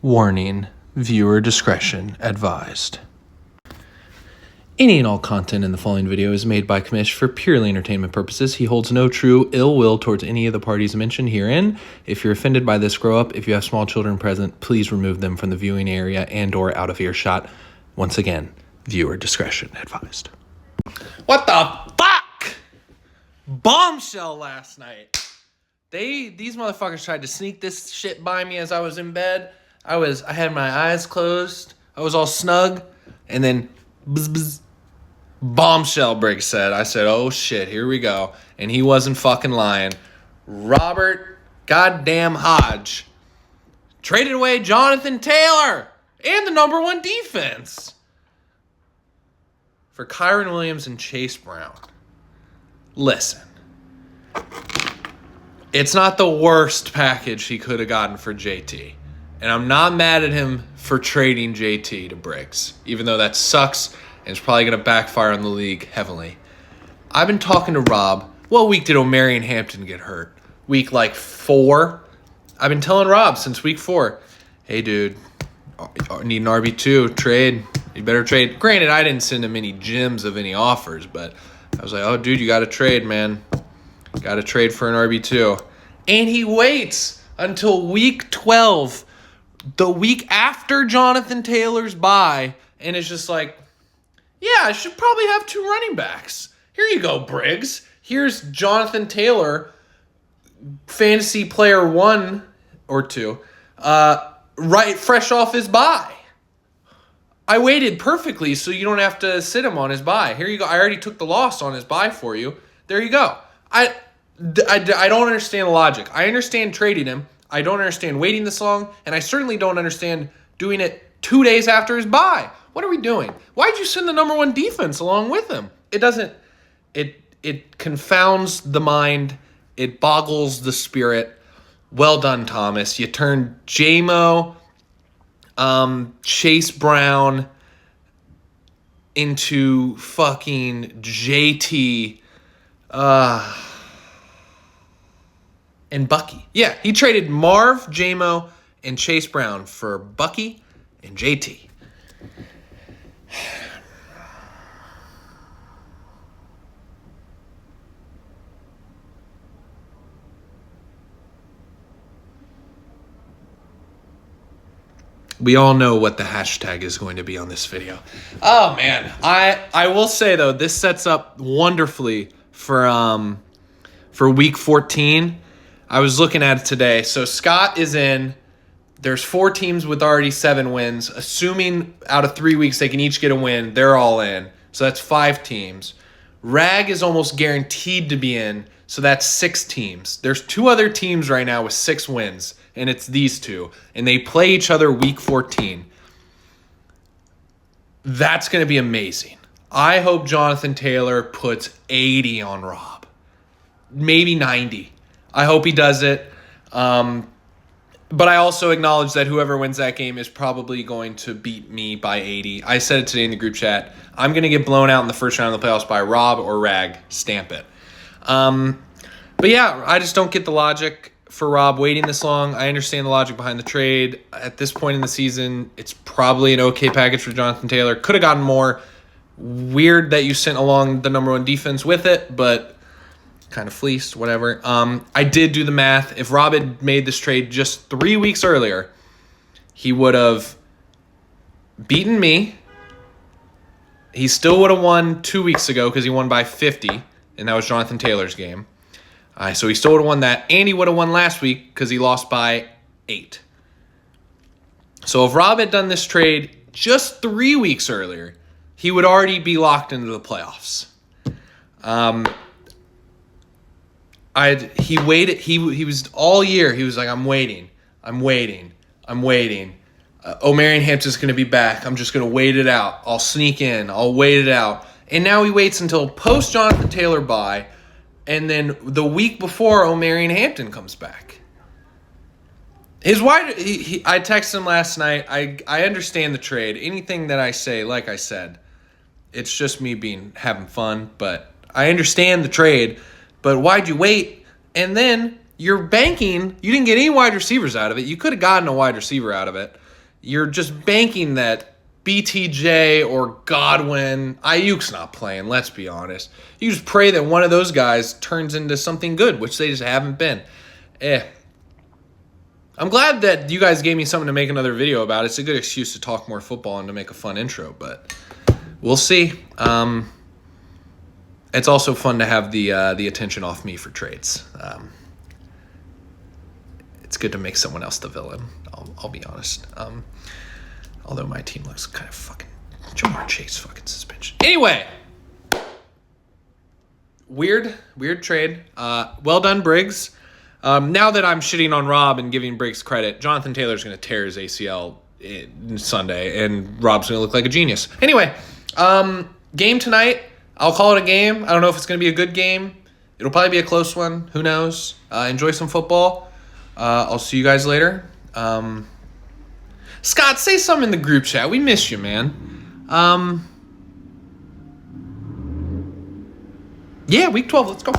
Warning, viewer discretion advised. Any and all content in the following video is made by Kamish for purely entertainment purposes. He holds no true ill will towards any of the parties mentioned herein. If you're offended by this, grow up. If you have small children present, please remove them from the viewing area and or out of earshot. Once again, viewer discretion advised. What the fuck? Bombshell last night. These motherfuckers tried to sneak this shit by me as I was in bed. I had my eyes closed. I was all snug. And then bzz, bzz, bombshell break said. I said, oh shit, here we go. And he wasn't fucking lying. Robert goddamn Hodge traded away Jonathan Taylor and the number one defense for Kyren Williams and Chase Brown. Listen. It's not the worst package he could have gotten for JT. And I'm not mad at him for trading JT to Briggs, even though that sucks and it's probably going to backfire on the league heavily. I've been talking to Rob. What week did Omarion Hampton get hurt? Week 4? I've been telling Rob since week 4, hey, dude, I need an RB2, trade. You better trade. Granted, I didn't send him any gems of any offers, but I was like, oh, dude, you got to trade, man. Got to trade for an RB2. And he waits until week 12, the week after Jonathan Taylor's bye, and it's just like, yeah, I should probably have 2 running backs. Here you go, Briggs. Here's Jonathan Taylor, fantasy player 1 or 2, right fresh off his bye. I waited perfectly so you don't have to sit him on his bye. Here you go. I already took the loss on his bye for you. There you go. I don't understand the logic. I understand trading him. I don't understand waiting this long, and I certainly don't understand doing it 2 days after his bye. What are we doing? Why'd you send the number one defense along with him? It confounds the mind. It boggles the spirit. Well done, Thomas. You turned J-Mo, Chase Brown into fucking JT, and Bucky. Yeah, he traded Marv, J-Mo, and Chase Brown for Bucky and JT. We all know what the hashtag is going to be on this video. Oh, man. I will say, though, this sets up wonderfully for week 14. I was looking at it today. So Scott is in. There's 4 teams with already 7 wins. Assuming out of 3 weeks they can each get a win, they're all in. So that's 5 teams. Rag is almost guaranteed to be in. So that's 6 teams. There's 2 other teams right now with 6 wins, and it's these 2. And they play each other week 14. That's going to be amazing. I hope Jonathan Taylor puts 80 on Rob. Maybe 90. I hope he does it. But I also acknowledge that whoever wins that game is probably going to beat me by 80. I said it today in the group chat. I'm going to get blown out in the first round of the playoffs by Rob or Rag. Stamp it. But yeah, I just don't get the logic for Rob waiting this long. I understand the logic behind the trade. At this point in the season, it's probably an okay package for Jonathan Taylor. Could have gotten more. Weird that you sent along the number one defense with it, but kind of fleeced, whatever. I did do the math. If Rob had made this trade just 3 weeks earlier, he would have beaten me. He still would have won 2 weeks ago because he won by 50, and that was Jonathan Taylor's game. So he still would have won that, and he would have won last week because he lost by 8. So if Rob had done this trade just 3 weeks earlier, he would already be locked into the playoffs. He waited. He was all year. He was like, I'm waiting. Omarion Hampton's going to be back. I'm just going to wait it out. I'll sneak in. I'll wait it out. And now he waits until post Jonathan Taylor bye, and then the week before Omarion Hampton comes back. I texted him last night. I understand the trade. Anything that I say, like I said, it's just me having fun. But I understand the trade. But why'd you wait? And then you're banking. You didn't get any wide receivers out of it. You could have gotten a wide receiver out of it. you're just banking that BTJ or Godwin, Ayuk's not playing, let's be honest. You just pray that one of those guys turns into something good, which they just haven't been. I'm glad that you guys gave me something to make another video about. It's a good excuse to talk more football and to make a fun intro, but we'll see. It's also fun to have the attention off me for trades. It's good to make someone else the villain. I'll be honest. Although my team looks kind of fucking Jamar Chase fucking suspension. Anyway, weird trade. Well done, Briggs. Now that I'm shitting on Rob and giving Briggs credit, Jonathan Taylor's going to tear his ACL Sunday, and Rob's going to look like a genius. Anyway, game tonight. I'll call it a game. I don't know if it's going to be a good game. It'll probably be a close one. Who knows? Enjoy some football. I'll see you guys later. Scott, say something in the group chat. We miss you, man. Yeah, week 12. Let's go.